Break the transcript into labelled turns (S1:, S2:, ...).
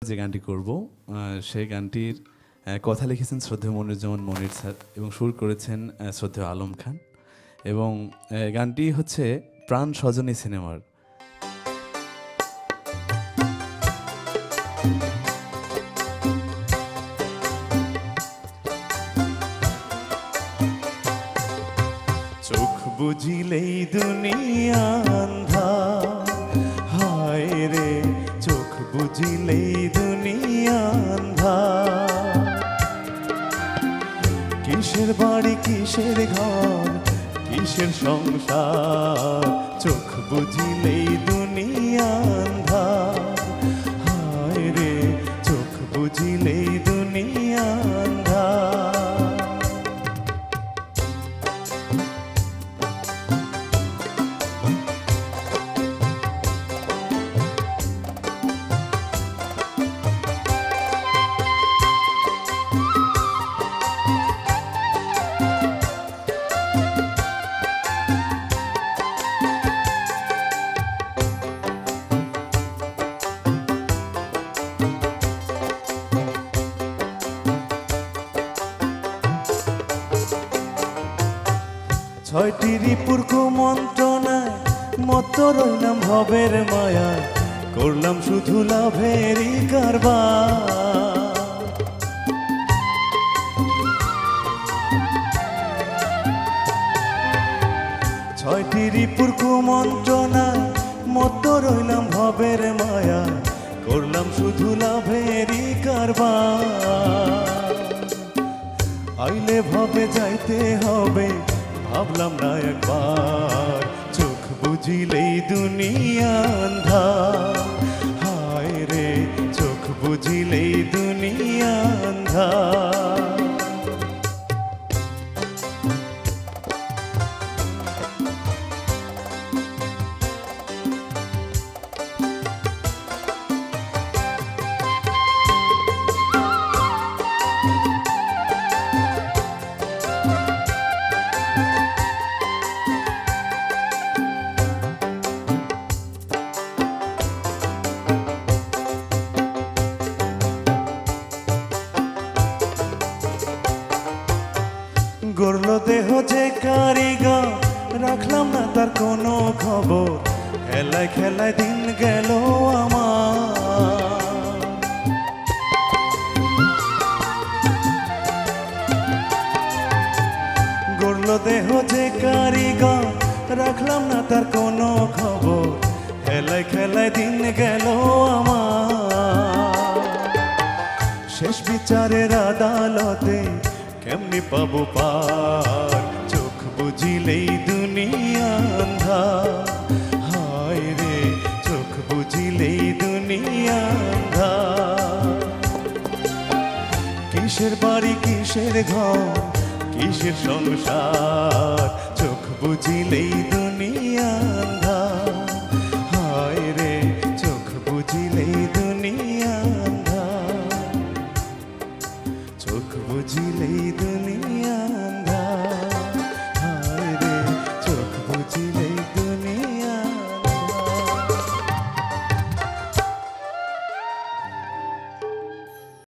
S1: যে গানটি করব সেই গানটির কথা লিখেছেন শ্রদ্ধেয় মনিরুজ্জামান মনির স্যার এবং সুর করেছেন শ্রদ্ধেয় আলম খান এবং গানটি হচ্ছে প্রাণ সজনী সিনেমার।
S2: চোখ বুঝিলেই দুনিয়া আন্ধার, হায় রে চোখ বুঝিলেই দুনিয়া আন্ধার। কিসের বাড়ি কিসের ঘর কিসের সংসার, চোখ বুঝিলেই দুনিয়া আন্ধার, হায় রে চোখ বুঝিলেই দুনিয়া আন্ধার। ছয়টি রিপুর কুমন্ত্রণায় মত রইলাম ভবের মায়ায়, করলাম শুধু লাভেরই কারবার। ছয়টি রিপুর কুমন্ত্রণায় মত রইলাম ভবের মায়ায়, করলাম শুধু লাভেরই কারবার। আইলে ভবে যাইতে হবে ভাবলাম না একবার, চোখ বুঝিলেই দুনিয়া আন্ধার, হায় রে চোখ বুঝিলেই দুনিয়া আন্ধার। গড়ল দেহ যে কারিগর, রাখলাম না তার কোনো খবর, খেলায় খেলায় দিন গেল আমার। গড়ল দেহ যে কারিগর, রাখলাম না তার কোনো খবর, খেলায় খেলায় দিন গেল আমার। শেষ বিচারের আদালতে কেমনি পাবো পার, চোখ বুঝিলেই দুনিয়া আন্ধার, হায় রে চোখ বুঝিলেই দুনিয়া আন্ধার। কিসের বাড়ি কিসের ঘর কিসের সংসার, চোখ বুঝিলেই দুনিয়া